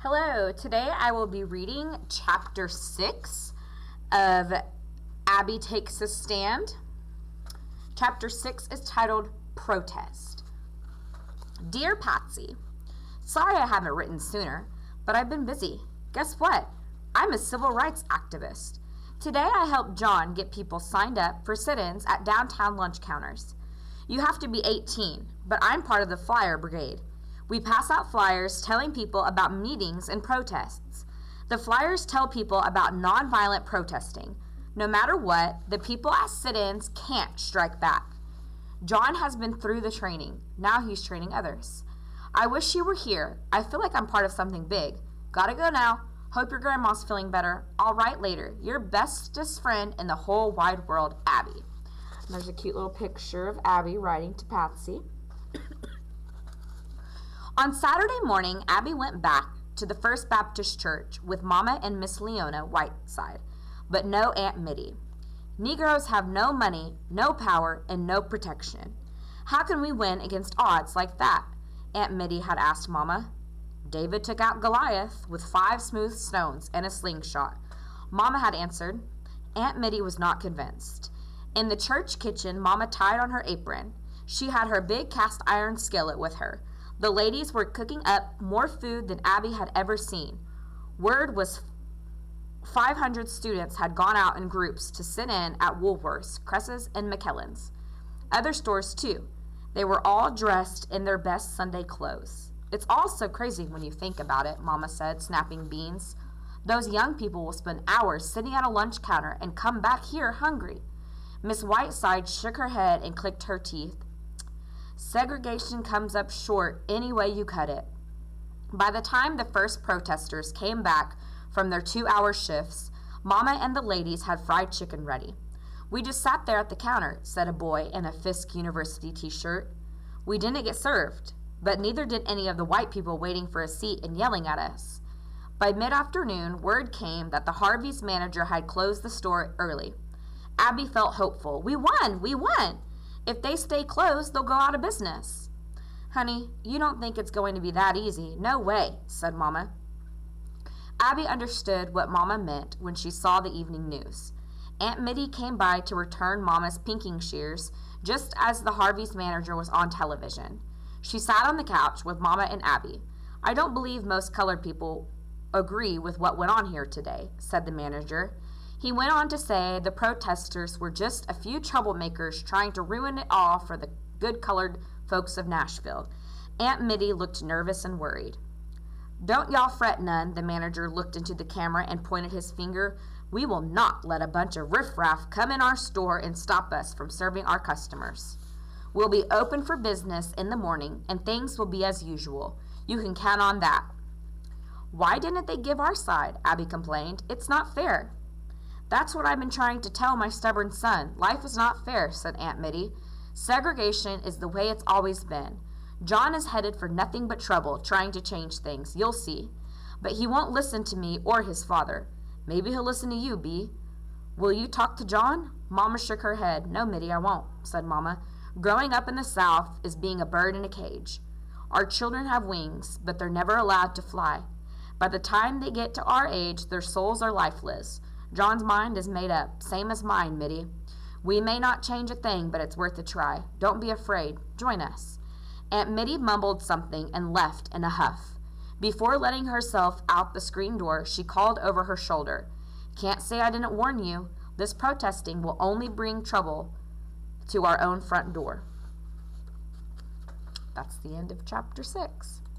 Hello, today I will be reading chapter 6 of Abby Takes a Stand. Chapter 6 is titled Protest. Dear Patsy, sorry I haven't written sooner, but I've been busy. Guess what? I'm a civil rights activist. Today I helped John get people signed up for sit-ins at downtown lunch counters. You have to be 18, but I'm part of the flyer brigade. We pass out flyers telling people about meetings and protests. The flyers tell people about nonviolent protesting. No matter what, the people at sit-ins can't strike back. John has been through the training. Now he's training others. I wish you were here. I feel like I'm part of something big. Gotta go now. Hope your grandma's feeling better. I'll write later. Your bestest friend in the whole wide world, Abby. And there's a cute little picture of Abby writing to Patsy. On Saturday morning, Abby went back to the First Baptist Church with Mama and Miss Leona Whiteside, but no Aunt Mittie. Negroes have no money, no power, and no protection. How can we win against odds like that? Aunt Mittie had asked Mama. David took out Goliath with 5 smooth stones and a slingshot. Mama had answered. Aunt Mittie was not convinced. In the church kitchen, Mama tied on her apron. She had her big cast iron skillet with her. The ladies were cooking up more food than Abby had ever seen. Word was 500 students had gone out in groups to sit in at Woolworth's, Cress's, and McKellen's. Other stores, too. They were all dressed in their best Sunday clothes. It's all so crazy when you think about it, Mama said, snapping beans. Those young people will spend hours sitting at a lunch counter and come back here hungry. Miss Whiteside shook her head and clicked her teeth. Segregation comes up short any way you cut it. By the time the first protesters came back from their 2-hour shifts, Mama and the ladies had fried chicken ready. We just sat there at the counter, said a boy in a Fisk University t-shirt. We didn't get served, but neither did any of the white people waiting for a seat and yelling at us. By mid-afternoon, word came that the Harvey's manager had closed the store early. Abby felt hopeful. We won! We won! If they stay closed, they'll go out of business. Honey, you don't think it's going to be that easy. No way, said Mama. Abby understood what Mama meant when she saw the evening news. Aunt Mittie came by to return Mama's pinking shears just as the Harvey's manager was on television. She sat on the couch with Mama and Abby. I don't believe most colored people agree with what went on here today, said the manager. He went on to say the protesters were just a few troublemakers trying to ruin it all for the good colored folks of Nashville. Aunt Mittie looked nervous and worried. Don't y'all fret none, the manager looked into the camera and pointed his finger. We will not let a bunch of riffraff come in our store and stop us from serving our customers. We'll be open for business in the morning and things will be as usual. You can count on that. Why didn't they give our side? Abby complained. It's not fair. That's what I've been trying to tell my stubborn son. Life is not fair, said Aunt Mittie. Segregation is the way it's always been. John is headed for nothing but trouble, trying to change things. You'll see. But he won't listen to me or his father. Maybe he'll listen to you, Bee. Will you talk to John? Mama shook her head. No, Mittie, I won't, said Mama. Growing up in the South is being a bird in a cage. Our children have wings, but they're never allowed to fly. By the time they get to our age, their souls are lifeless. John's mind is made up, same as mine, Mittie. We may not change a thing, but it's worth a try. Don't be afraid. Join us. Aunt Mittie mumbled something and left in a huff. Before letting herself out the screen door, she called over her shoulder. Can't say I didn't warn you. This protesting will only bring trouble to our own front door. That's the end of chapter 6.